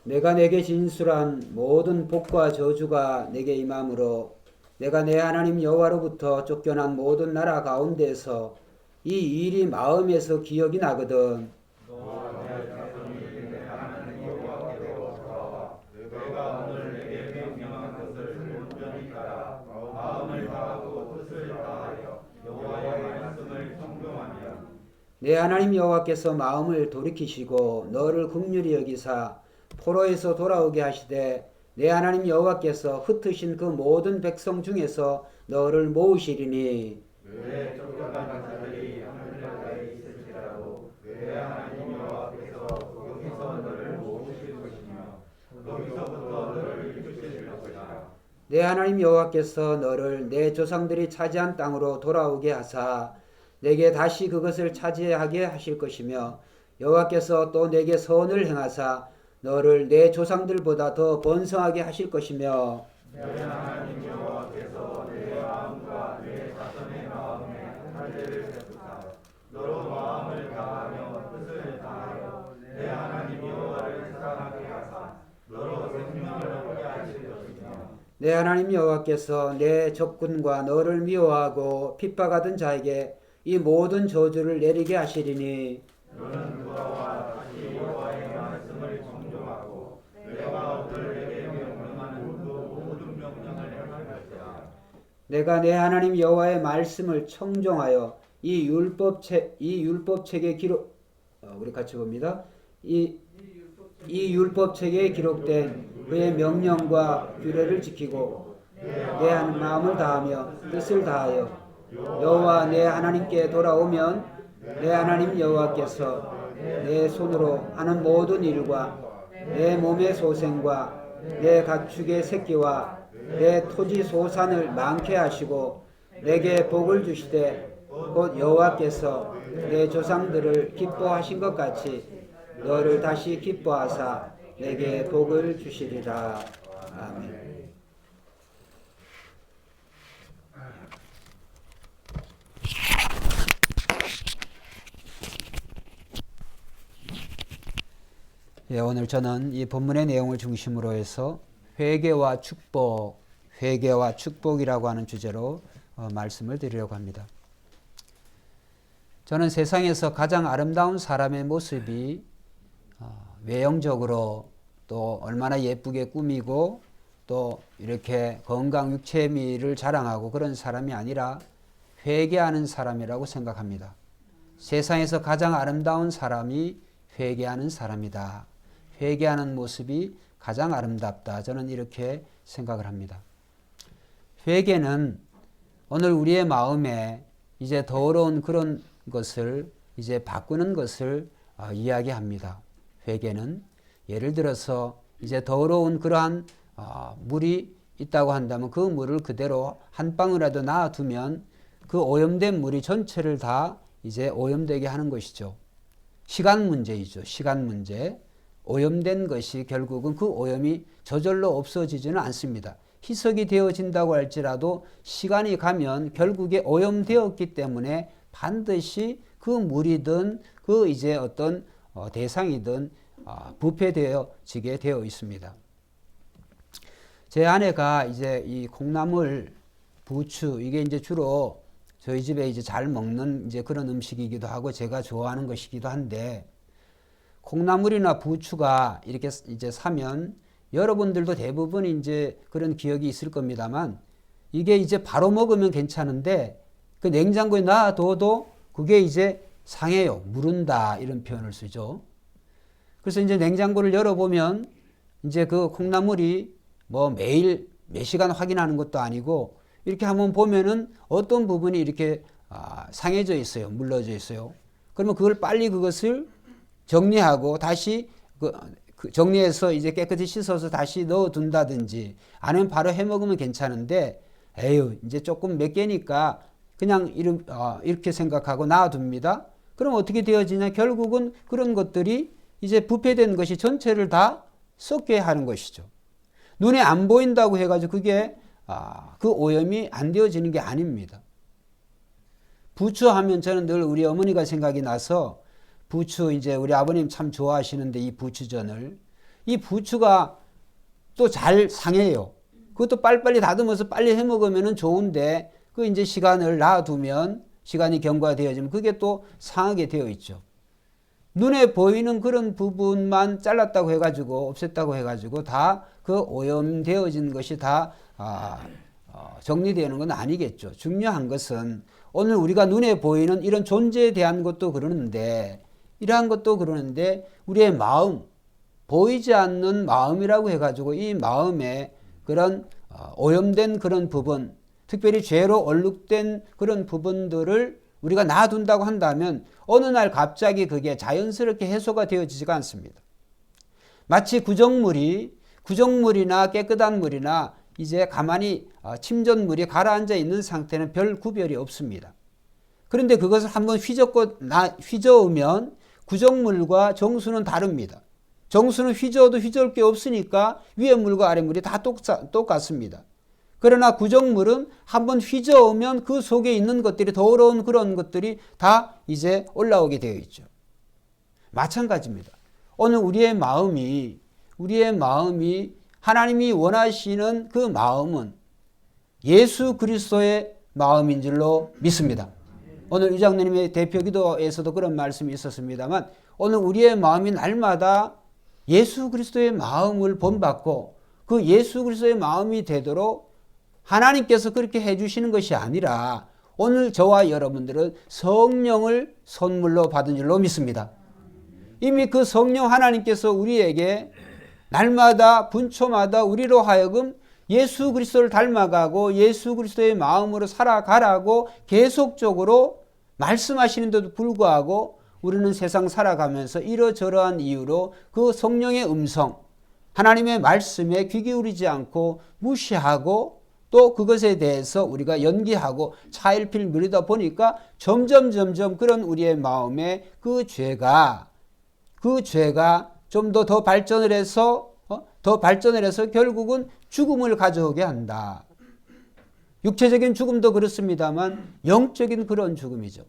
내가 내게 진술한 모든 복과 저주가 내게 임함으로 내가 내 하나님 여호와로부터 쫓겨난 모든 나라 가운데서 이 일이 마음에서 기억이 나거든. 내 하나님 여호와께서 마음을 돌이키시고 너를 긍휼히 여기사 포로에서 돌아오게 하시되 내 하나님 여호와께서 흩으신 그 모든 백성 중에서 너를 모으시리니 내 쫓겨난 자들이 하늘나라에 있을지라도 내 하나님 여호와께서 거기서 너를 모으실 것이며 거기서부터 너를 이끄실 것이라. 내 하나님 여호와께서 너를 내 조상들이 차지한 땅으로 돌아오게 하사 내게 다시 그것을 차지하게 하실 것이며 여호와께서 또 내게 선을 행하사 너를 내 조상들보다 더 번성하게 하실 것이며 내 하나님 여호와께서 내 마음과 내 자손의 마음에 할례를 베푸사 너로 마음을 다하며 뜻을 다하여 내 하나님 여호와를 사랑하게 하사 너로 생명을 얻게 하실 것이며 내 하나님 여호와께서 내 적군과 너를 미워하고 핍박하던 자에게 이 모든 저주를 내리게 하시리니 너는 돌아와 다시 여호와의 말씀을 청종하고 내가 오늘 내게 명령하는 그 모든 명령을 행할 것이라. 내가 내 하나님 여호와의 말씀을 청종하여 이 율법책에 기록 우리 같이 봅니다. 이 율법책에 기록된 그의 명령과 규례를 지키고 내 한 마음을 다하며 뜻을 다하여 여호와 내 하나님께 돌아오면 내 하나님 여호와께서 내 손으로 하는 모든 일과 내 몸의 소생과 내 가축의 새끼와 내 토지 소산을 많게 하시고 내게 복을 주시되 곧 여호와께서 내 조상들을 기뻐하신 것 같이 너를 다시 기뻐하사 내게 복을 주시리라. 아멘. 예, 오늘 저는 이 본문의 내용을 중심으로 해서 회개와 축복이라고 하는 주제로 말씀을 드리려고 합니다. 저는 세상에서 가장 아름다운 사람의 모습이 외형적으로 또 얼마나 예쁘게 꾸미고 또 이렇게 건강 육체미를 자랑하고 그런 사람이 아니라 회개하는 사람이라고 생각합니다. 세상에서 가장 아름다운 사람이 회개하는 사람이다. 회개하는 모습이 가장 아름답다. 저는 이렇게 생각을 합니다. 회개는 오늘 우리의 마음에 이제 더러운 그런 것을 이제 바꾸는 것을 이야기합니다. 회개는 예를 들어서 이제 더러운 그러한 물이 있다고 한다면 그 물을 그대로 한 방울이라도 놔두면 그 오염된 물이 전체를 다 이제 오염되게 하는 것이죠. 시간 문제이죠. 시간 문제. 오염된 것이 결국은 그 오염이 저절로 없어지지는 않습니다. 희석이 되어진다고 할지라도 시간이 가면 결국에 오염되었기 때문에 반드시 그 물이든 그 이제 어떤 대상이든 부패되어지게 되어 있습니다. 제 아내가 이제 이 콩나물, 부추 이게 이제 주로 저희 집에 이제 잘 먹는 이제 그런 음식이기도 하고 제가 좋아하는 것이기도 한데 콩나물이나 부추가 이렇게 이제 사면 여러분들도 대부분 이제 그런 기억이 있을 겁니다만 이게 이제 바로 먹으면 괜찮은데 그 냉장고에 놔둬도 그게 이제 상해요. 무른다 이런 표현을 쓰죠. 그래서 이제 냉장고를 열어보면 이제 그 콩나물이 뭐 매일 몇 시간 확인하는 것도 아니고 이렇게 한번 보면은 어떤 부분이 이렇게 상해져 있어요. 물러져 있어요. 그러면 그걸 빨리 그것을 정리하고 다시 정리해서 이제 깨끗이 씻어서 다시 넣어둔다든지 아니면 바로 해 먹으면 괜찮은데 에휴 이제 조금 몇 개니까 그냥 이렇게 생각하고 놔둡니다. 그럼 어떻게 되어지냐? 결국은 그런 것들이 이제 부패된 것이 전체를 다 썩게 하는 것이죠. 눈에 안 보인다고 해가지고 그게 그 오염이 안 되어지는 게 아닙니다. 부추하면 저는 늘 우리 어머니가 생각이 나서 부추 이제 우리 아버님 참 좋아하시는데 이 부추전을 이 부추가 또 잘 상해요. 그것도 빨리빨리 다듬어서 빨리 해 먹으면 좋은데 그 이제 시간을 놔두면 시간이 경과되어지면 그게 또 상하게 되어 있죠. 눈에 보이는 그런 부분만 잘랐다고 해가지고 없앴다고 해가지고 다 그 오염되어진 것이 다 정리되는 건 아니겠죠. 중요한 것은 오늘 우리가 눈에 보이는 이런 존재에 대한 것도 그러는데 이러한 것도 그러는데 우리의 마음, 보이지 않는 마음이라고 해가지고 이 마음에 그런 오염된 그런 부분, 특별히 죄로 얼룩된 그런 부분들을 우리가 놔둔다고 한다면 어느 날 갑자기 그게 자연스럽게 해소가 되어지지가 않습니다. 마치 구정물이나 깨끗한 물이나 이제 가만히 침전물이 가라앉아 있는 상태는 별 구별이 없습니다. 그런데 그것을 한번 휘저으면 구정물과 정수는 다릅니다. 정수는 휘저어도 휘저을 게 없으니까 위에 물과 아래 물이 다 똑같습니다. 그러나 구정물은 한번 휘저으면 그 속에 있는 것들이 더러운 그런 것들이 다 이제 올라오게 되어 있죠. 마찬가지입니다. 오늘 우리의 마음이 하나님이 원하시는 그 마음은 예수 그리스도의 마음인 줄로 믿습니다. 오늘 이장로님의 대표 기도에서도 그런 말씀이 있었습니다만 오늘 우리의 마음이 날마다 예수 그리스도의 마음을 본받고 그 예수 그리스도의 마음이 되도록 하나님께서 그렇게 해주시는 것이 아니라 오늘 저와 여러분들은 성령을 선물로 받은 줄로 믿습니다. 이미 그 성령 하나님께서 우리에게 날마다 분초마다 우리로 하여금 예수 그리스도를 닮아가고 예수 그리스도의 마음으로 살아가라고 계속적으로 말씀하시는데도 불구하고 우리는 세상 살아가면서 이러저러한 이유로 그 성령의 음성, 하나님의 말씀에 귀 기울이지 않고 무시하고 또 그것에 대해서 우리가 연기하고 차일피일 누리다 보니까 점점 그런 우리의 마음에 그 죄가 좀 더 발전을 해서 결국은 죽음을 가져오게 한다. 육체적인 죽음도 그렇습니다만 영적인 그런 죽음이죠.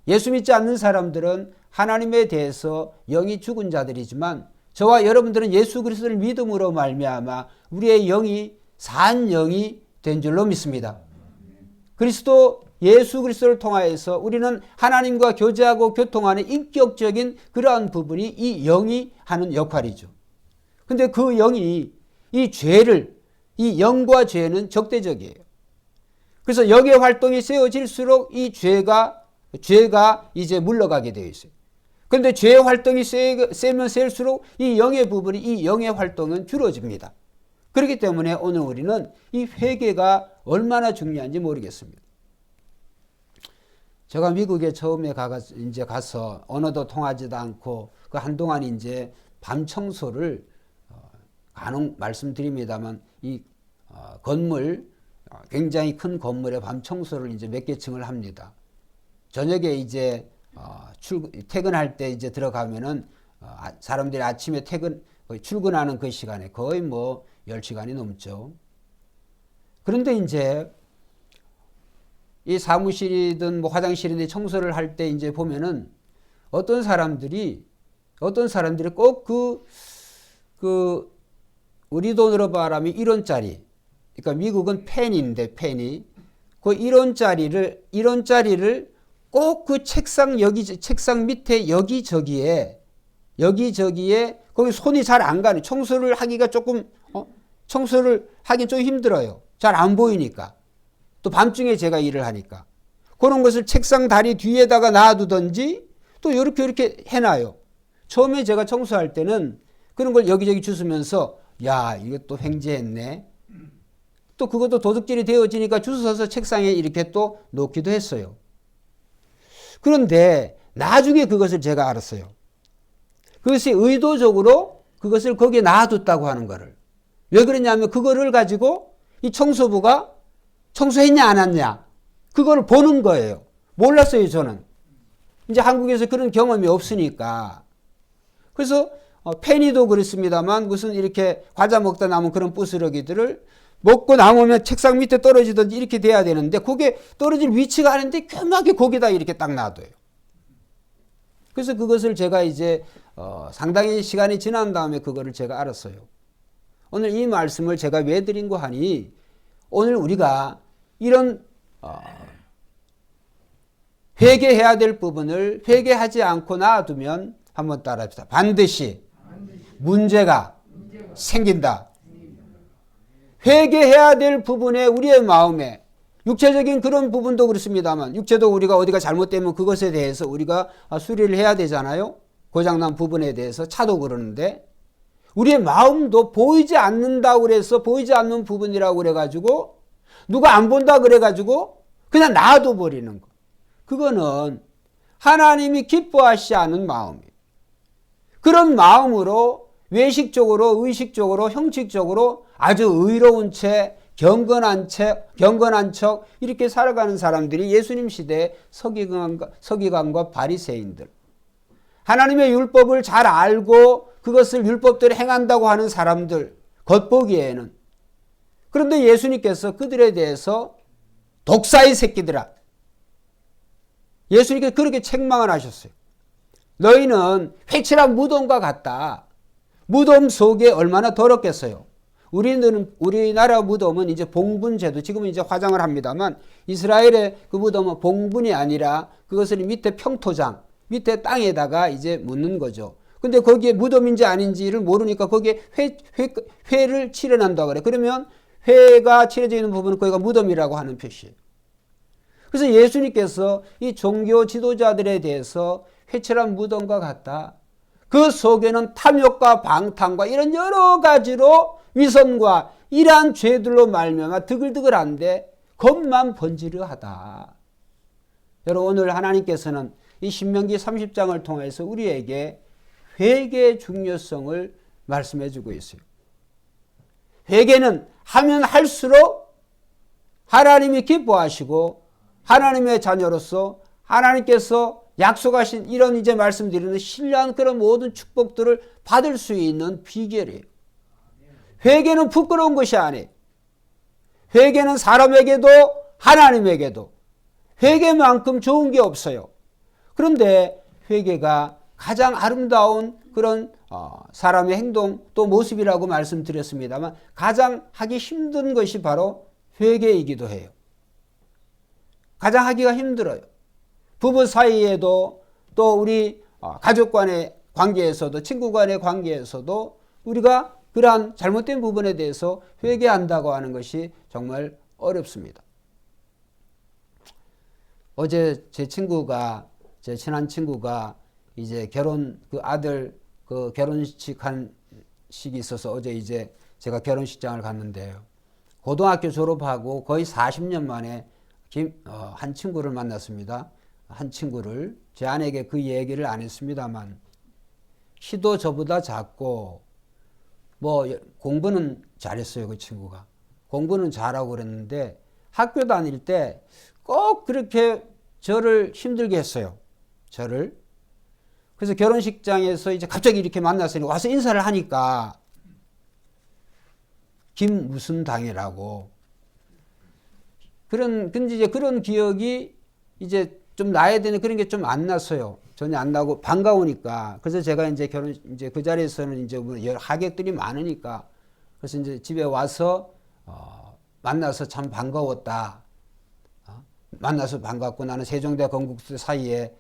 예수 믿지 않는 사람들은 하나님에 대해서 영이 죽은 자들이지만 저와 여러분들은 예수 그리스도를 믿음으로 말미암아 우리의 영이 산 영이 된 줄로 믿습니다. 예수 그리스도를 통하여서 우리는 하나님과 교제하고 교통하는 인격적인 그러한 부분이 이 영이 하는 역할이죠. 근데 그 영이 이 영과 죄는 적대적이에요. 그래서 영의 활동이 세워질수록 이 죄가 이제 물러가게 되어 있어요. 그런데 죄의 활동이 세면 셀수록 이 영의 활동은 줄어집니다. 그렇기 때문에 오늘 우리는 이 회개가 얼마나 중요한지 모르겠습니다. 제가 미국에 처음에 가서 언어도 통하지도 않고 그 한동안 이제 밤 청소를 간혹 말씀드립니다만 이 건물 굉장히 큰 건물에 밤 청소를 이제 몇 개 층을 합니다. 저녁에 이제 퇴근할 때 이제 들어가면은 사람들이 아침에 출근하는 그 시간에 거의 10시간이 넘죠. 그런데 이제 이 사무실이든 화장실이든 청소를 할 때 이제 보면은 어떤 사람들이 꼭 우리 돈으로 말하면 1원짜리, 그러니까 미국은 펜인데 펜이 그 1원짜리를 꼭 그 책상 밑에 여기저기에 거기 손이 잘 안 가는 청소를 하기가 청소를 하기 좀 힘들어요. 잘 안 보이니까. 또 밤중에 제가 일을 하니까. 그런 것을 책상 다리 뒤에다가 놔두든지 또 이렇게 해놔요. 처음에 제가 청소할 때는 그런 걸 여기저기 주우면서 야, 이것도 횡재했네. 또 그것도 도둑질이 되어지니까 주워서 책상에 이렇게 또 놓기도 했어요. 그런데 나중에 그것을 제가 알았어요. 그것이 의도적으로 그것을 거기에 놔뒀다고 하는 거를. 왜 그러냐면 그거를 가지고 이 청소부가 청소했냐 안 했냐 그걸 보는 거예요. 몰랐어요 저는. 이제 한국에서 그런 경험이 없으니까. 그래서 페니도 그렇습니다만 무슨 이렇게 과자 먹다 남은 그런 부스러기들을 먹고 남으면 책상 밑에 떨어지든지 이렇게 돼야 되는데 그게 떨어질 위치가 아닌데 묘하게 거기다 이렇게 딱 놔둬요. 그래서 그것을 제가 이제 상당히 시간이 지난 다음에 그거를 제가 알았어요. 오늘 이 말씀을 제가 왜 드린고 하니 오늘 우리가 이런 회개해야 될 부분을 회개하지 않고 놔두면 한번 따라합시다. 반드시 문제가 생긴다. 회개해야 될 부분에 우리의 마음에 육체적인 그런 부분도 그렇습니다만 육체도 우리가 어디가 잘못되면 그것에 대해서 우리가 수리를 해야 되잖아요. 고장난 부분에 대해서 차도 그러는데 우리의 마음도 보이지 않는다고 그래서 보이지 않는 부분이라고 그래가지고 누가 안 본다 그래가지고 그냥 놔둬 버리는 거. 그거는 하나님이 기뻐하시지 않은 마음이에요. 그런 마음으로 외식적으로 의식적으로 형식적으로 아주 의로운 채 경건한 척 이렇게 살아가는 사람들이 예수님 시대의 서기관과 바리새인들, 하나님의 율법을 잘 알고 그것을 율법대로 행한다고 하는 사람들 겉보기에는. 그런데 예수님께서 그들에 대해서 독사의 새끼들아, 예수님께서 그렇게 책망을 하셨어요. 너희는 회칠한 무덤과 같다. 무덤 속에 얼마나 더럽겠어요. 우리나라 무덤은 이제 봉분제도, 지금은 이제 화장을 합니다만 이스라엘의 그 무덤은 봉분이 아니라 그것을 밑에 평토장, 밑에 땅에다가 이제 묻는 거죠. 근데 거기에 무덤인지 아닌지를 모르니까 거기에 회를 칠해낸다고 그래. 그러면 회가 칠해져 있는 부분은 거기가 무덤이라고 하는 표시예요. 그래서 예수님께서 이 종교 지도자들에 대해서 회칠한 무덤과 같다. 그 속에는 탐욕과 방탕과 이런 여러 가지로 위선과 이러한 죄들로 말미암아 드글드글한데 겉만 번지르하다. 여러분 오늘 하나님께서는 이 신명기 30장을 통해서 우리에게 회개의 중요성을 말씀해 주고 있어요. 회개는 하면 할수록 하나님이 기뻐하시고 하나님의 자녀로서 하나님께서 약속하신 이런 이제 말씀드리는 신뢰한 그런 모든 축복들을 받을 수 있는 비결이에요. 회개는 부끄러운 것이 아니에요. 회개는 사람에게도 하나님에게도 회개만큼 좋은 게 없어요. 그런데 회개가 가장 아름다운 그런 사람의 행동 또 모습이라고 말씀드렸습니다만 가장 하기 힘든 것이 바로 회개이기도 해요. 가장 하기가 힘들어요. 부부 사이에도 또 우리 가족 간의 관계에서도 친구 간의 관계에서도 우리가 그러한 잘못된 부분에 대해서 회개한다고 하는 것이 정말 어렵습니다. 어제 제 친한 친구가 이제 그 아들 그 결혼식 한 식이 있어서 어제 이제 제가 결혼식장을 갔는데요. 고등학교 졸업하고 거의 40년 만에 한 친구를 만났습니다. 한 친구를 제 아내에게 그 얘기를 안 했습니다만 키도 저보다 작고 뭐 공부는 잘했어요. 그 친구가 공부는 잘하고 그랬는데 학교 다닐 때 꼭 그렇게 저를 힘들게 했어요. 저를. 그래서 결혼식장에서 이제 갑자기 이렇게 만났으니 와서 인사를 하니까 김 무슨 당이라고 근데 이제 그런 기억이 이제 좀 나야 되는 그런 게 좀 안 났어요. 전혀 안 나고 반가우니까. 그래서 제가 이제 이제 그 자리에서는 이제 하객들이 많으니까 그래서 이제 집에 와서 만나서 참 반가웠다. 만나서 반갑고 나는 세종대 건국대 사이에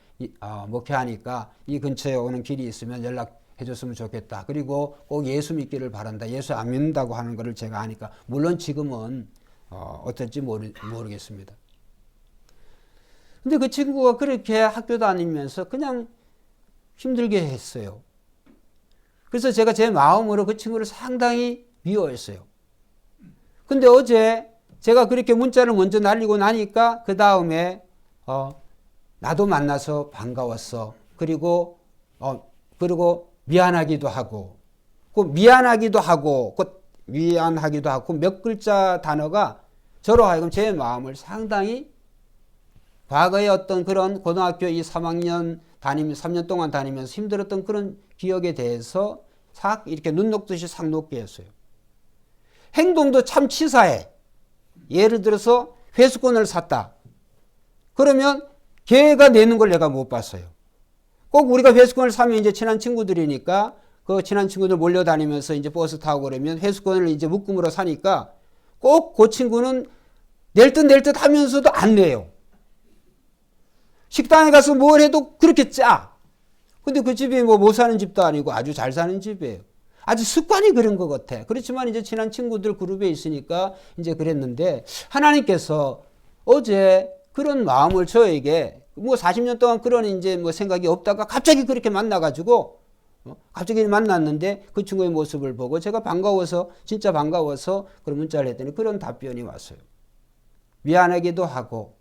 목회하니까 이 근처에 오는 길이 있으면 연락해 줬으면 좋겠다. 그리고 꼭 예수 믿기를 바란다. 예수 안 믿는다고 하는 것을 제가 아니까 물론 지금은 어떨지 모르겠습니다. 근데 그 친구가 그렇게 학교 다니면서 그냥 힘들게 했어요. 그래서 제가 제 마음으로 그 친구를 상당히 미워했어요. 근데 어제 제가 그렇게 문자를 먼저 날리고 나니까 그 다음에 나도 만나서 반가웠어. 그리고 미안하기도 하고 미안하기도 하고 몇 글자 단어가 저로 하여금 제 마음을 상당히 과거에 어떤 그런 고등학교 이 3년 동안 다니면서 힘들었던 그런 기억에 대해서 싹 이렇게 눈 녹듯이 싹 녹게 했어요. 행동도 참 치사해. 예를 들어서 회수권을 샀다. 그러면 걔가 내는 걸 내가 못 봤어요. 꼭 우리가 회수권을 사면 이제 친한 친구들이니까 그 친한 친구들 몰려다니면서 이제 버스 타고 그러면 회수권을 이제 묶음으로 사니까 꼭 그 친구는 낼 듯 하면서도 안 내요. 식당에 가서 뭘 해도 그렇게 짜. 근데 그 집이 뭐 못 사는 집도 아니고 아주 잘 사는 집이에요. 아주 습관이 그런 것 같아. 그렇지만 이제 친한 친구들 그룹에 있으니까 이제 그랬는데 하나님께서 어제 그런 마음을 저에게 뭐 40년 동안 그런 이제 뭐 생각이 없다가 갑자기 그렇게 만나가지고 갑자기 만났는데 그 친구의 모습을 보고 제가 반가워서 진짜 반가워서 그런 문자를 했더니 그런 답변이 왔어요. 미안하기도 하고.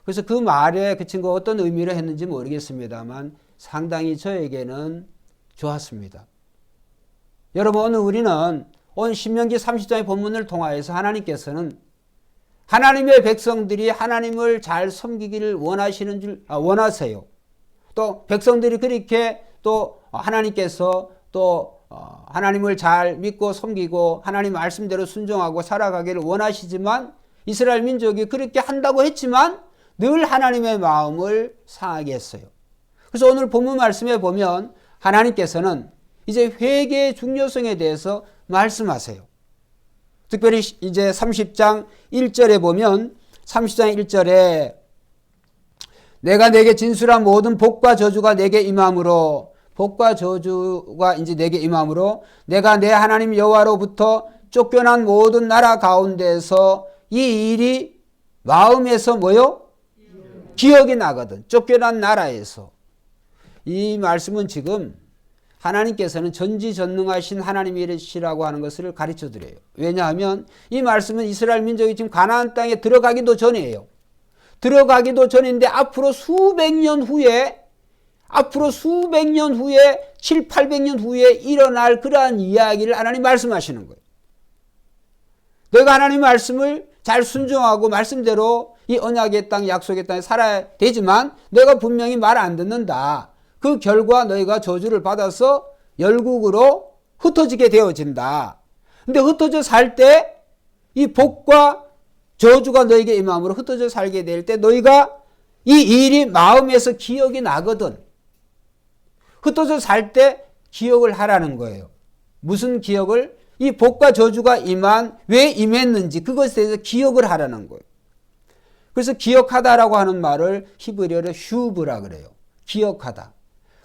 그래서 그 말에 그 친구가 어떤 의미를 했는지 모르겠습니다만 상당히 저에게는 좋았습니다. 여러분 오늘 우리는 오늘 신명기 30장의 본문을 통하여서 하나님께서는 하나님의 백성들이 하나님을 잘 섬기기를 원하세요. 또 백성들이 그렇게 또 하나님께서 또 하나님을 잘 믿고 섬기고 하나님 말씀대로 순종하고 살아가기를 원하시지만 이스라엘 민족이 그렇게 한다고 했지만 늘 하나님의 마음을 상하게 했어요. 그래서 오늘 본문 말씀에 보면 하나님께서는 이제 회개의 중요성에 대해서 말씀하세요. 특별히 이제 30장 1절에 보면 30장 1절에 내가 내게 진술한 모든 복과 저주가 내게 임함으로 복과 저주가 이제 내게 임함으로 내가 내 하나님 여호와로부터 쫓겨난 모든 나라 가운데서 이 일이 마음에서 뭐요? 기억이 나거든. 쫓겨난 나라에서. 이 말씀은 지금 하나님께서는 전지전능하신 하나님이시라고 하는 것을 가르쳐 드려요. 왜냐하면 이 말씀은 이스라엘 민족이 지금 가나안 땅에 들어가기도 전이에요. 들어가기도 전인데 앞으로 수백 년 후에 7, 800년 후에 일어날 그러한 이야기를 하나님 말씀하시는 거예요. 내가 하나님 말씀을 잘 순종하고 말씀대로 이 언약의 땅, 약속의 땅에 살아야 되지만 내가 분명히 말 안 듣는다. 그 결과 너희가 저주를 받아서 열국으로 흩어지게 되어진다. 근데 흩어져 살 때 이 복과 저주가 너에게 임함으로 흩어져 살게 될 때 너희가 이 일이 마음에서 기억이 나거든. 흩어져 살 때 기억을 하라는 거예요. 무슨 기억을? 이 복과 저주가 왜 임했는지 그것에 대해서 기억을 하라는 거예요. 그래서 기억하다라고 하는 말을 히브리어로 슈브라 그래요. 기억하다.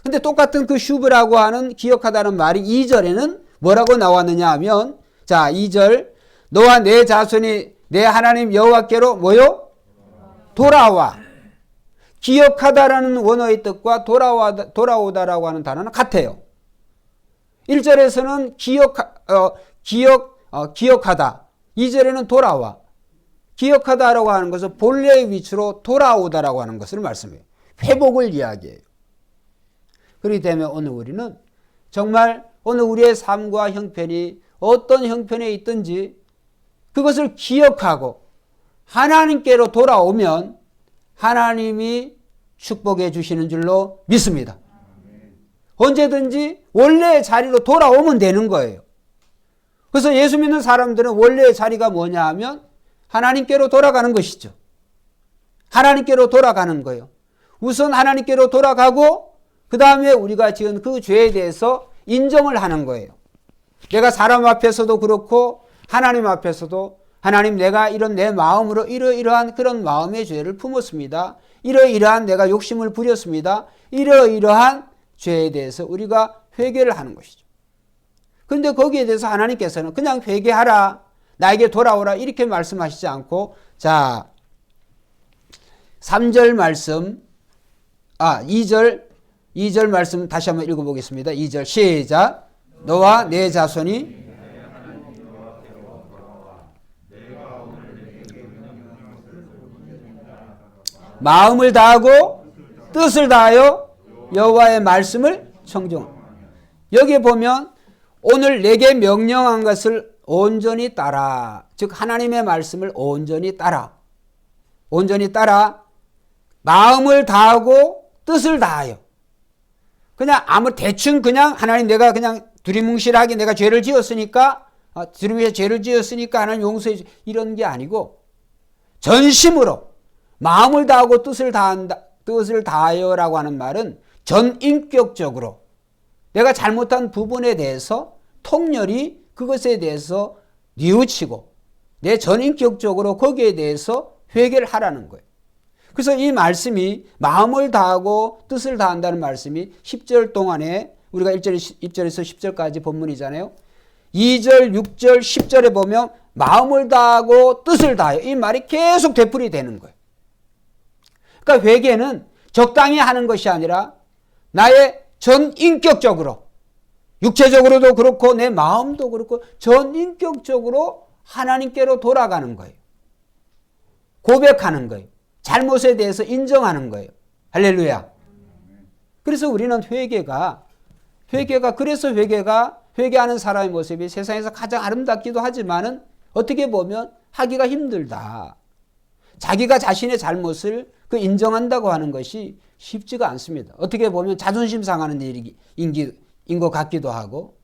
근데 똑같은 그 슈브라고 하는 기억하다는 말이 2절에는 뭐라고 나왔느냐 하면 자 2절 너와 내 자손이 내 하나님 여호와께로 뭐요? 돌아와. 기억하다라는 원어의 뜻과 돌아오다라고 하는 단어는 같아요. 1절에서는 기억하다. 2절에는 돌아와. 기억하다라고 하는 것은 본래의 위치로 돌아오다라고 하는 것을 말씀해요. 회복을 이야기해요. 그렇기 때문에 오늘 우리는 정말 오늘 우리의 삶과 형편이 어떤 형편에 있든지 그것을 기억하고 하나님께로 돌아오면 하나님이 축복해 주시는 줄로 믿습니다. 언제든지 원래의 자리로 돌아오면 되는 거예요. 그래서 예수 믿는 사람들은 원래의 자리가 뭐냐 하면 하나님께로 돌아가는 것이죠. 하나님께로 돌아가는 거예요. 우선 하나님께로 돌아가고 그 다음에 우리가 지은 그 죄에 대해서 인정을 하는 거예요. 내가 사람 앞에서도 그렇고 하나님 앞에서도 하나님 내가 이런 내 마음으로 이러이러한 그런 마음의 죄를 품었습니다. 이러이러한 내가 욕심을 부렸습니다. 이러이러한 죄에 대해서 우리가 회개를 하는 것이죠. 그런데 거기에 대해서 하나님께서는 그냥 회개하라. 나에게 돌아오라. 이렇게 말씀하시지 않고 자 3절 말씀 2절 말씀 다시 한번 읽어보겠습니다. 2절 시작. 너와 내 자손이 마음을 다하고 뜻을 다하여 여호와의 말씀을 청종. 여기에 보면 오늘 내게 명령한 것을 온전히 따라. 즉 하나님의 말씀을 온전히 따라. 온전히 따라 마음을 다하고 뜻을 다하여. 그냥 대충 그냥 하나님 내가 그냥 두리뭉실하게 내가 죄를 지었으니까 하나님 용서해 주 이런 게 아니고 전심으로 마음을 다하고 뜻을 뜻을 다하여라고 하는 말은 전인격적으로 내가 잘못한 부분에 대해서 통렬히 그것에 대해서 뉘우치고 내 전인격적으로 거기에 대해서 회개를 하라는 거예요. 그래서 이 말씀이 마음을 다하고 뜻을 다한다는 말씀이 10절 동안에 우리가 1절에서 10절까지 본문이잖아요. 2절, 6절, 10절에 보면 마음을 다하고 뜻을 다하여 이 말이 계속 되풀이 되는 거예요. 그러니까 회개는 적당히 하는 것이 아니라 나의 전인격적으로 육체적으로도 그렇고 내 마음도 그렇고 전인격적으로 하나님께로 돌아가는 거예요. 고백하는 거예요. 잘못에 대해서 인정하는 거예요. 할렐루야. 그래서 우리는 회개가 그래서 회개하는 사람의 모습이 세상에서 가장 아름답기도 하지만은 어떻게 보면 하기가 힘들다. 자기가 자신의 잘못을 인정한다고 하는 것이 쉽지가 않습니다. 어떻게 보면 자존심 상하는 일인 것 같기도 하고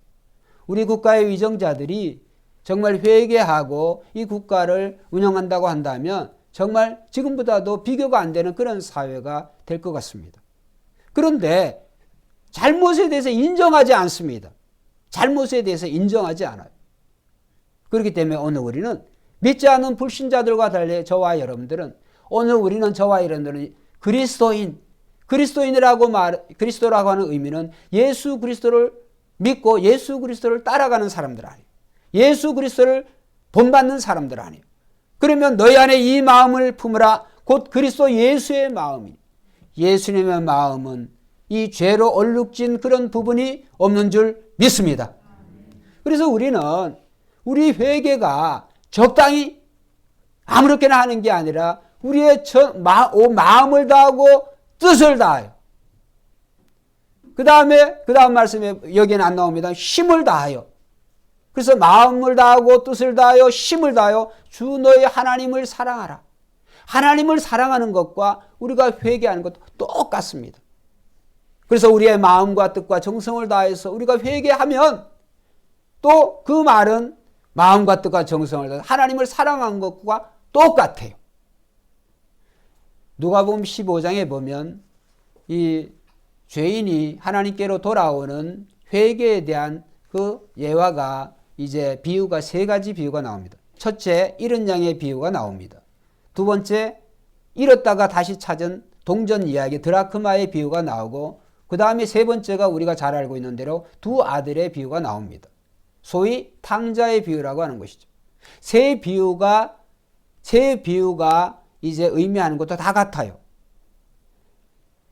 우리 국가의 위정자들이 정말 회개하고 이 국가를 운영한다고 한다면 정말 지금보다도 비교가 안 되는 그런 사회가 될 것 같습니다. 그런데 잘못에 대해서 인정하지 않습니다. 잘못에 대해서 인정하지 않아요. 그렇기 때문에 오늘 우리는 믿지 않는 불신자들과 달리 저와 여러분들은 오늘 우리는 저와 여러분들은 그리스도라고 하는 의미는 예수 그리스도를 믿고 예수 그리스도를 따라가는 사람들 아니에요. 예수 그리스도를 본받는 사람들 아니에요. 그러면 너희 안에 이 마음을 품으라. 곧 그리스도 예수의 마음이. 예수님의 마음은 이 죄로 얼룩진 그런 부분이 없는 줄 믿습니다. 그래서 우리 회개가 적당히 아무렇게나 하는 게 아니라 우리의 마음을 다하고 뜻을 다하여. 그 다음 말씀에 여기는 안 나옵니다. 힘을 다하여. 그래서 마음을 다하고 뜻을 다하여 힘을 다하여 주 너의 하나님을 사랑하라. 하나님을 사랑하는 것과 우리가 회개하는 것도 똑같습니다. 그래서 우리의 마음과 뜻과 정성을 다해서 우리가 회개하면 또 그 말은 마음과 뜻과 정성을 다해서 하나님을 사랑한 것과 똑같아요. 누가복음 15장에 보면 이 죄인이 하나님께로 돌아오는 회개에 대한 그 예화가 이제 비유가 3가지 비유가 나옵니다. 첫째, 잃은 양의 비유가 나옵니다. 두 번째, 잃었다가 다시 찾은 동전 이야기 드라크마의 비유가 나오고 그 다음에 세 번째가 우리가 잘 알고 있는 대로 두 아들의 비유가 나옵니다. 소위 탕자의 비유라고 하는 것이죠. 세 비유가 이제 의미하는 것도 다 같아요.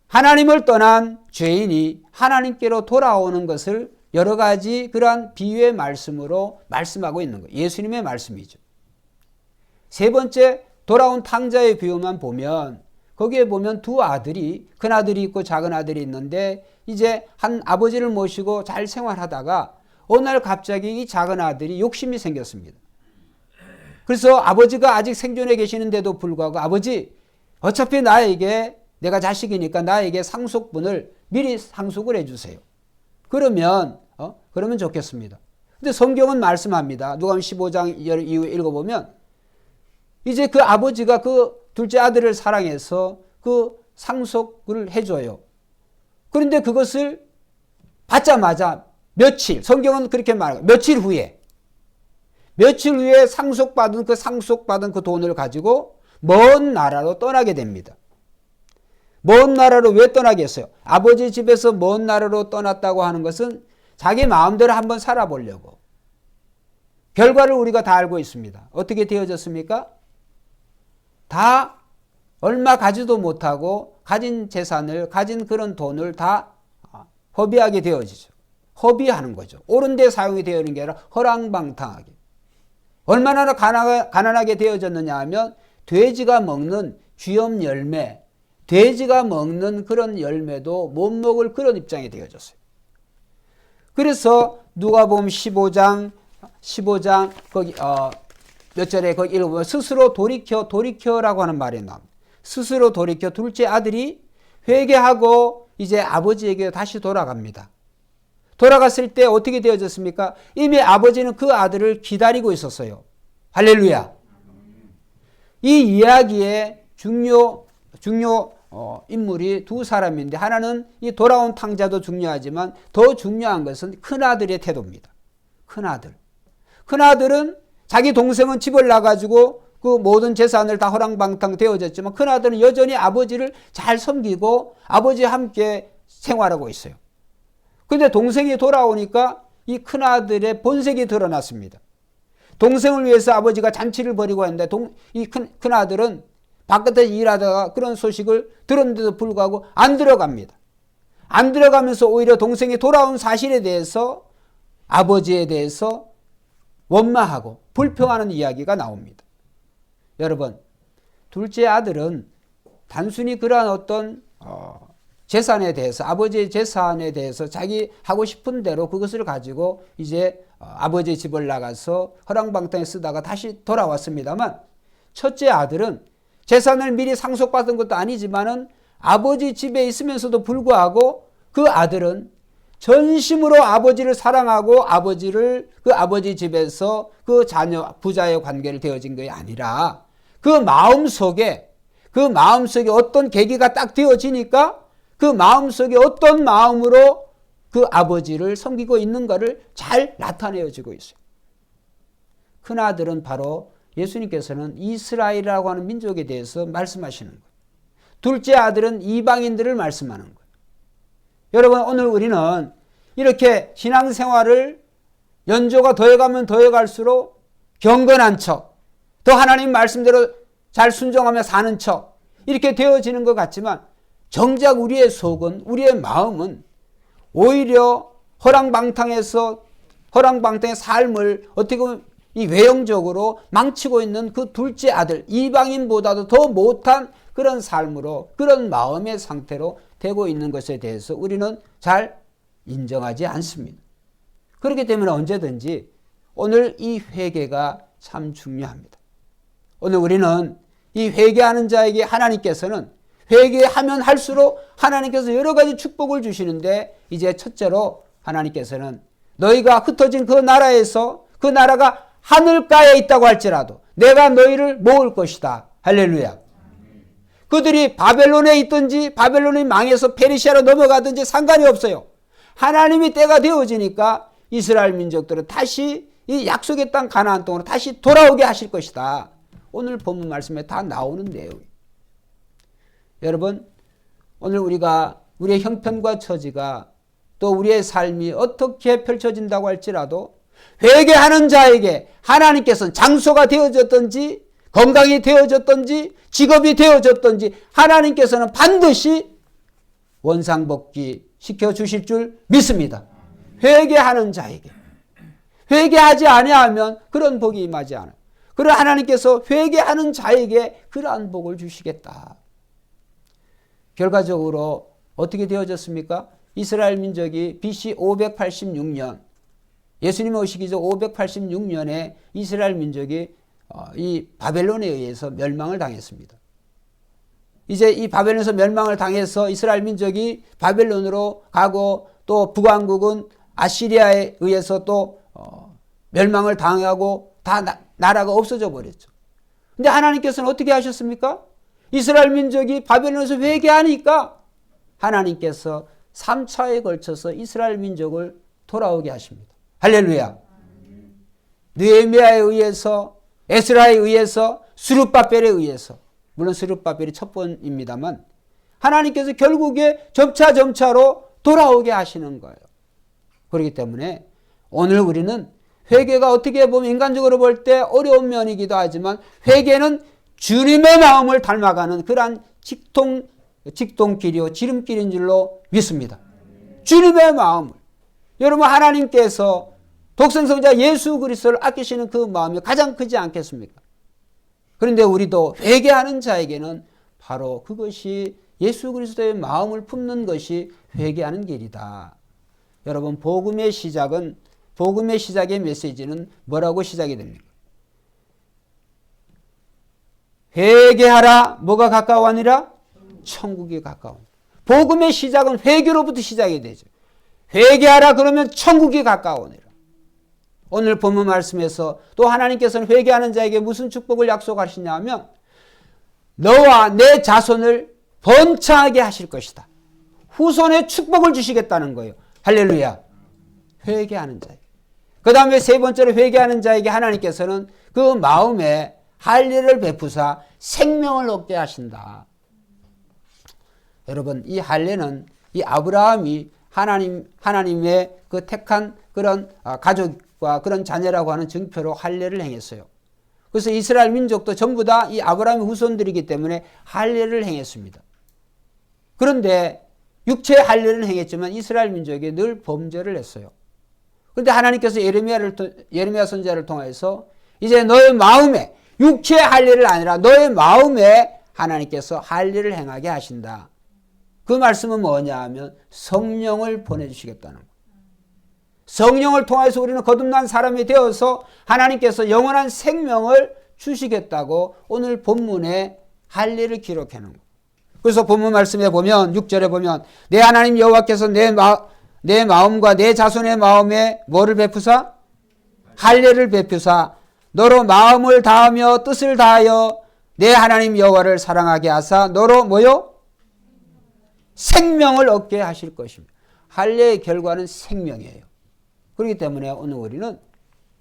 하나님을 떠난 죄인이 하나님께로 돌아오는 것을 여러 가지 그러한 비유의 말씀으로 말씀하고 있는 거예요. 예수님의 말씀이죠. 세 번째 돌아온 탕자의 비유만 보면 거기에 보면 두 아들이 큰 아들이 있고 작은 아들이 있는데 이제 한 아버지를 모시고 잘 생활하다가 어느 날 갑자기 이 작은 아들이 욕심이 생겼습니다. 그래서 아버지가 아직 생존해 계시는데도 불구하고 아버지 어차피 내가 자식이니까 나에게 상속분을 미리 상속을 해주세요. 그러면 좋겠습니다. 근데 성경은 말씀합니다. 누가복음 15장 이후 읽어보면 이제 그 아버지가 그 둘째 아들을 사랑해서 그 상속을 해줘요. 그런데 그것을 받자마자 성경은 그렇게 말해요. 며칠 후에 상속받은 그 돈을 가지고 먼 나라로 떠나게 됩니다. 먼 나라로 왜 떠나겠어요? 아버지 집에서 먼 나라로 떠났다고 하는 것은 자기 마음대로 한번 살아보려고. 결과를 우리가 다 알고 있습니다. 어떻게 되어졌습니까? 다 얼마 가지도 못하고 가진 그런 돈을 다 허비하게 되어지죠. 허비하는 거죠. 옳은 데 사용이 되어 있는 게 아니라 허랑방탕하게. 얼마나 가난하게 되어졌느냐 하면 돼지가 먹는 쥐염 열매, 돼지가 먹는 그런 열매도 못 먹을 그런 입장이 되어졌어요. 그래서 누가복음 15장 거기 몇 절에 거기 읽어보면 스스로 돌이켜라고 하는 말이 나옵니다. 스스로 돌이켜 둘째 아들이 회개하고 이제 아버지에게 다시 돌아갑니다. 돌아갔을 때 어떻게 되어졌습니까? 이미 아버지는 그 아들을 기다리고 있었어요. 할렐루야. 이 이야기의 중요 인물이 두 사람인데 하나는 이 돌아온 탕자도 중요하지만 더 중요한 것은 큰아들의 태도입니다. 큰아들은 자기 동생은 집을 나가지고 그 모든 재산을 다 허랑방탕 되어졌지만 큰아들은 여전히 아버지를 잘 섬기고 아버지와 함께 생활하고 있어요. 그런데 동생이 돌아오니까 이 큰아들의 본색이 드러났습니다. 동생을 위해서 아버지가 잔치를 벌이고 했는데 이 큰아들은 바깥에서 일하다가 그런 소식을 들었는데도 불구하고 안 들어갑니다. 안 들어가면서 오히려 동생이 돌아온 사실에 대해서 아버지에 대해서 원망하고 불평하는 이야기가 나옵니다. 여러분, 둘째 아들은 단순히 그러한 어떤 재산에 대해서 아버지의 재산에 대해서 자기 하고 싶은 대로 그것을 가지고 이제 아버지의 집을 나가서 허랑방탕에 쓰다가 다시 돌아왔습니다만 첫째 아들은 재산을 미리 상속받은 것도 아니지만은 아버지 집에 있으면서도 불구하고 그 아들은 전심으로 아버지를 사랑하고 그 아버지 집에서 그 자녀 부자의 관계를 되어진 것이 아니라 그 마음속에 어떤 계기가 딱 되어지니까 그 마음속에 어떤 마음으로 그 아버지를 섬기고 있는가를 잘 나타내어지고 있어요. 큰아들은 바로 예수님께서는 이스라엘이라고 하는 민족에 대해서 말씀하시는 거예요. 둘째 아들은 이방인들을 말씀하는 거예요. 여러분, 오늘 우리는 이렇게 신앙생활을 연조가 더해가면 더해갈수록 경건한 척, 더 하나님 말씀대로 잘 순종하며 사는 척 이렇게 되어지는 것 같지만 정작 우리의 속은, 우리의 마음은 오히려 허랑방탕의 삶을 어떻게 보면 이 외형적으로 망치고 있는 그 둘째 아들, 이방인보다도 더 못한 그런 삶으로, 그런 마음의 상태로 되고 있는 것에 대해서 우리는 잘 인정하지 않습니다. 그렇기 때문에 언제든지 오늘 이 회개가 참 중요합니다. 오늘 우리는 이 회개하는 자에게 하나님께서는 회개하면 할수록 하나님께서 여러 가지 축복을 주시는데 이제 첫째로 하나님께서는 너희가 흩어진 그 나라에서 그 나라가 하늘가에 있다고 할지라도 내가 너희를 모을 것이다. 할렐루야. 그들이 바벨론에 있든지 바벨론이 망해서 페르시아로 넘어가든지 상관이 없어요. 하나님이 때가 되어지니까 이스라엘 민족들은 다시 이 약속의 땅 가나안 땅으로 다시 돌아오게 하실 것이다. 오늘 본문 말씀에 다 나오는 내용이에요. 여러분, 오늘 우리의 형편과 처지가 또 우리의 삶이 어떻게 펼쳐진다고 할지라도 회개하는 자에게 하나님께서는 장소가 되어졌든지 건강이 되어졌든지 직업이 되어졌든지 하나님께서는 반드시 원상복귀 시켜주실 줄 믿습니다. 회개하는 자에게. 회개하지 아니하면 그런 복이 임하지 않아요. 그러나 하나님께서 회개하는 자에게 그러한 복을 주시겠다. 결과적으로 어떻게 되어졌습니까? 이스라엘 민족이 BC 586년 예수님 오시기 전 586년에 이스라엘 민족이 이 바벨론에 의해서 멸망을 당했습니다. 이제 이 바벨론에서 멸망을 당해서 이스라엘 민족이 바벨론으로 가고 또 북왕국은 아시리아에 의해서 또 멸망을 당하고 다 나라가 없어져 버렸죠. 근데 하나님께서는 어떻게 하셨습니까? 이스라엘 민족이 바벨론에서 회개하니까 하나님께서 3차에 걸쳐서 이스라엘 민족을 돌아오게 하십니다. 할렐루야. 느헤미야에 의해서, 에스라에 의해서, 스룹바벨에 의해서, 물론 스룹바벨이 첫 번입니다만 하나님께서 결국에 점차로 돌아오게 하시는 거예요. 그렇기 때문에 오늘 우리는 회개가 어떻게 보면 인간적으로 볼 때 어려운 면이기도 하지만 회개는 주님의 마음을 닮아가는 그러한 직동길이요 지름길인 줄로 믿습니다. 주님의 마음을. 여러분, 하나님께서 독생성자 예수 그리스도를 아끼시는 그 마음이 가장 크지 않겠습니까? 그런데 우리도 회개하는 자에게는 바로 그것이 예수 그리스도의 마음을 품는 것이 회개하는 길이다. 여러분, 복음의 시작의 메시지는 뭐라고 시작이 됩니까? 회개하라. 뭐가 가까워하니라? 천국이 가까운. 복음의 시작은 회개로부터 시작이 되죠. 회개하라 그러면 천국이 가까우니라. 오늘 본문 말씀에서 또 하나님께서는 회개하는 자에게 무슨 축복을 약속하시냐면 너와 내 자손을 번창하게 하실 것이다. 후손의 축복을 주시겠다는 거예요. 할렐루야. 회개하는 자에게. 그 다음에 세 번째로 회개하는 자에게 하나님께서는 그 마음에 할례를 베푸사 생명을 얻게 하신다. 여러분, 이 할례는 이 아브라함이 하나님의 그 택한 그런 가족과 그런 자녀라고 하는 증표로 할례를 행했어요. 그래서 이스라엘 민족도 전부 다 이 아브라함의 후손들이기 때문에 할례를 행했습니다. 그런데 육체의 할례를 행했지만 이스라엘 민족이 늘 범죄를 했어요. 그런데 하나님께서 예레미야 선지자를 통해서 이제 너의 마음에 육체의 할례를 아니라 너의 마음에 하나님께서 할례를 행하게 하신다. 그 말씀은 뭐냐 하면 성령을 보내주시겠다는 거예요. 성령을 통해서 우리는 거듭난 사람이 되어서 하나님께서 영원한 생명을 주시겠다고 오늘 본문에 할례를 기록해 놓은 거예요. 그래서 본문 말씀에 보면 6절에 보면 내 하나님 여호와께서 내 마음과 내 자손의 마음에 뭐를 베푸사? 할례를 베푸사 너로 마음을 다하며 뜻을 다하여 내 하나님 여호와를 사랑하게 하사 너로 뭐요? 생명을 얻게 하실 것입니다. 할례의 결과는 생명이에요. 그렇기 때문에 오늘 우리는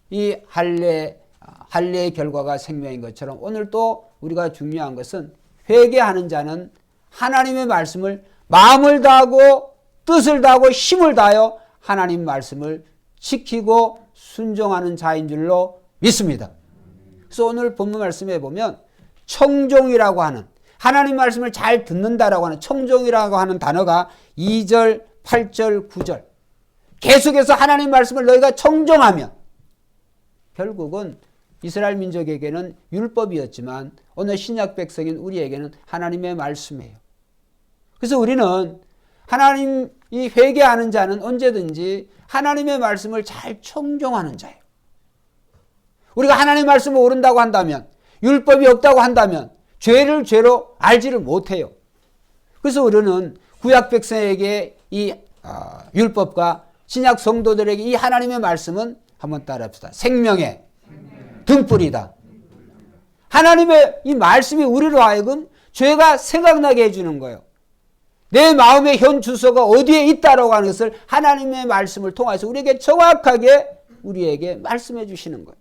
이 할례의 결과가 생명인 것처럼 오늘 또 우리가 중요한 것은 회개하는 자는 하나님의 말씀을 마음을 다하고 뜻을 다하고 힘을 다하여 하나님 말씀을 지키고 순종하는 자인 줄로 믿습니다. 그래서 오늘 본문 말씀에 보면 청종이라고 하는 하나님 말씀을 잘 듣는다라고 하는 청종이라고 하는 단어가 2절, 8절, 9절 계속해서 하나님 말씀을 너희가 청종하면 결국은 이스라엘 민족에게는 율법이었지만 오늘 신약 백성인 우리에게는 하나님의 말씀이에요. 그래서 우리는 하나님이 회개하는 자는 언제든지 하나님의 말씀을 잘 청종하는 자예요. 우리가 하나님의 말씀을 모른다고 한다면 율법이 없다고 한다면 죄를 죄로 알지를 못해요. 그래서 우리는 구약 백성에게 이 율법과 신약 성도들에게 이 하나님의 말씀은 한번 따라합시다. 생명의 등불이다. 하나님의 이 말씀이 우리로 하여금 죄가 생각나게 해주는 거예요. 내 마음의 현 주소가 어디에 있다라고 하는 것을 하나님의 말씀을 통해서 우리에게 정확하게 우리에게 말씀해 주시는 거예요.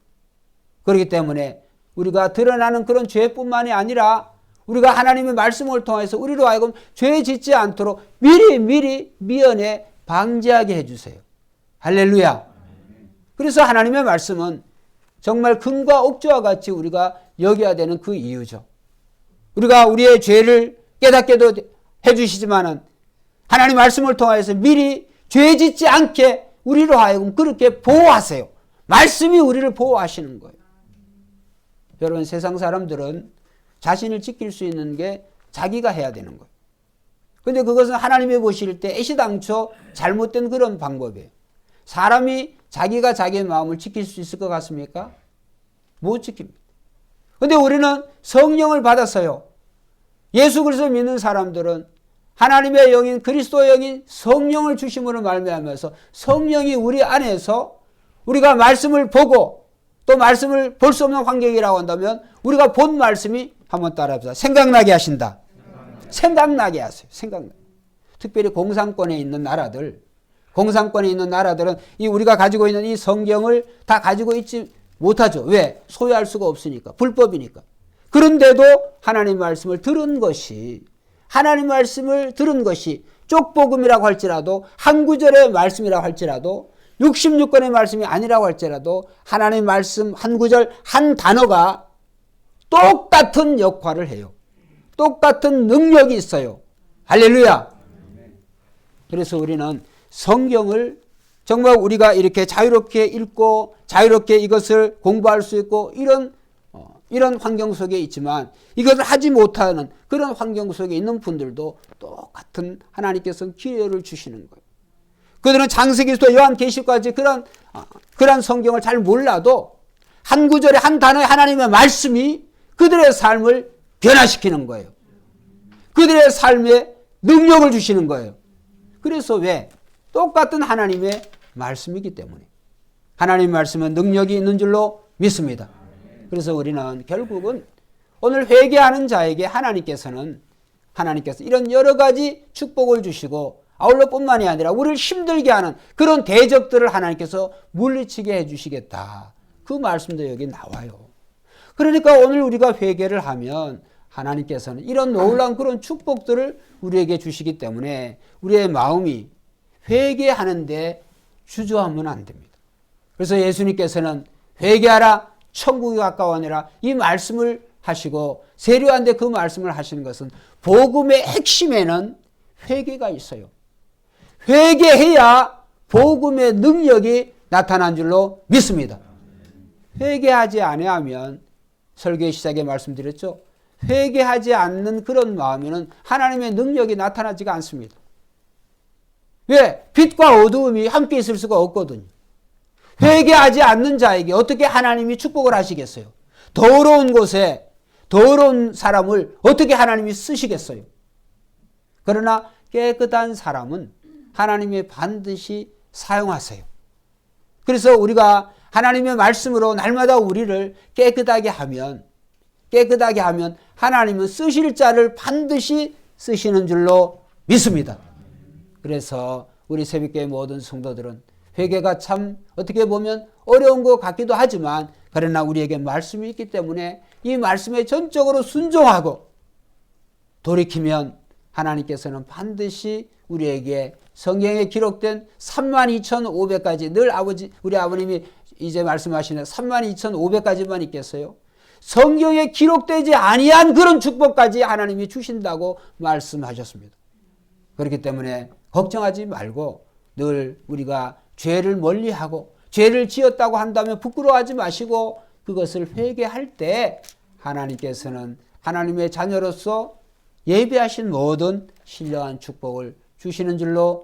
그렇기 때문에 우리가 드러나는 그런 죄뿐만이 아니라 우리가 하나님의 말씀을 통해서 우리로 하여금 죄 짓지 않도록 미리 미연에 방지하게 해주세요. 할렐루야. 그래서 하나님의 말씀은 정말 금과 옥조와 같이 우리가 여겨야 되는 그 이유죠. 우리가 우리의 죄를 깨닫게도 해주시지만은 하나님 말씀을 통해서 미리 죄 짓지 않게 우리로 하여금 그렇게 보호하세요. 말씀이 우리를 보호하시는 거예요. 여러분, 세상 사람들은 자신을 지킬 수 있는 게 자기가 해야 되는 거예요. 근데 그것은 하나님이 보실 때 애시당초 잘못된 그런 방법이에요. 사람이 자기가 자기의 마음을 지킬 수 있을 것 같습니까? 못 지킵니다. 근데 우리는 성령을 받았어요. 예수 그리스도 믿는 사람들은 하나님의 영인 그리스도의 영인 성령을 주심으로 말미암아서 성령이 우리 안에서 우리가 말씀을 보고 또 말씀을 볼 수 없는 환경이라고 한다면 우리가 본 말씀이 한번 따라합시다. 생각나게 하신다. 생각나게 하세요. 생각나게. 특별히 공산권에 있는 나라들은 이 우리가 가지고 있는 이 성경을 다 가지고 있지 못하죠. 왜? 소유할 수가 없으니까. 불법이니까. 그런데도 하나님 말씀을 들은 것이 쪽복음이라고 할지라도 한 구절의 말씀이라고 할지라도 66권의 말씀이 아니라고 할지라도 하나님의 말씀 한 구절 한 단어가 똑같은 역할을 해요. 똑같은 능력이 있어요. 할렐루야. 그래서 우리는 성경을 정말 우리가 이렇게 자유롭게 읽고 자유롭게 이것을 공부할 수 있고 이런 환경 속에 있지만 이것을 하지 못하는 그런 환경 속에 있는 분들도 똑같은 하나님께서 기회를 주시는 거예요. 그들은 창세기부터 요한계시까지 그런 성경을 잘 몰라도 한 구절에 한 단어의 하나님의 말씀이 그들의 삶을 변화시키는 거예요. 그들의 삶에 능력을 주시는 거예요. 그래서 왜? 똑같은 하나님의 말씀이기 때문에. 하나님의 말씀은 능력이 있는 줄로 믿습니다. 그래서 우리는 결국은 오늘 회개하는 자에게 하나님께서는 하나님께서 이런 여러 가지 축복을 주시고 아울러 뿐만이 아니라 우리를 힘들게 하는 그런 대적들을 하나님께서 물리치게 해주시겠다. 그 말씀도 여기 나와요. 그러니까 오늘 우리가 회개를 하면 하나님께서는 이런 놀라운 그런 축복들을 우리에게 주시기 때문에 우리의 마음이 회개하는데 주저하면 안 됩니다. 그래서 예수님께서는 회개하라 천국이 가까워니라 이 말씀을 하시고 세례요한데 그 말씀을 하시는 것은 복음의 핵심에는 회개가 있어요. 회개해야 복음의 능력이 나타난 줄로 믿습니다. 회개하지 아니하면 설교의 시작에 말씀드렸죠. 회개하지 않는 그런 마음에는 하나님의 능력이 나타나지가 않습니다. 왜? 빛과 어두움이 함께 있을 수가 없거든요. 회개하지 않는 자에게 어떻게 하나님이 축복을 하시겠어요? 더러운 곳에 더러운 사람을 어떻게 하나님이 쓰시겠어요? 그러나 깨끗한 사람은 하나님이 반드시 사용하세요. 그래서 우리가 하나님의 말씀으로 날마다 우리를 깨끗하게 하면 하나님은 쓰실 자를 반드시 쓰시는 줄로 믿습니다. 그래서 우리 새벽교회 모든 성도들은 회개가 참 어떻게 보면 어려운 것 같기도 하지만 그러나 우리에게 말씀이 있기 때문에 이 말씀에 전적으로 순종하고 돌이키면 하나님께서는 반드시 우리에게 성경에 기록된 32,500가지 늘 우리 아버님이 이제 말씀하시는 32,500가지만 있겠어요? 성경에 기록되지 아니한 그런 축복까지 하나님이 주신다고 말씀하셨습니다. 그렇기 때문에 걱정하지 말고 늘 우리가 죄를 멀리하고 죄를 지었다고 한다면 부끄러워하지 마시고 그것을 회개할 때 하나님께서는 하나님의 자녀로서 예비하신 모든 신령한 축복을 주시는 줄로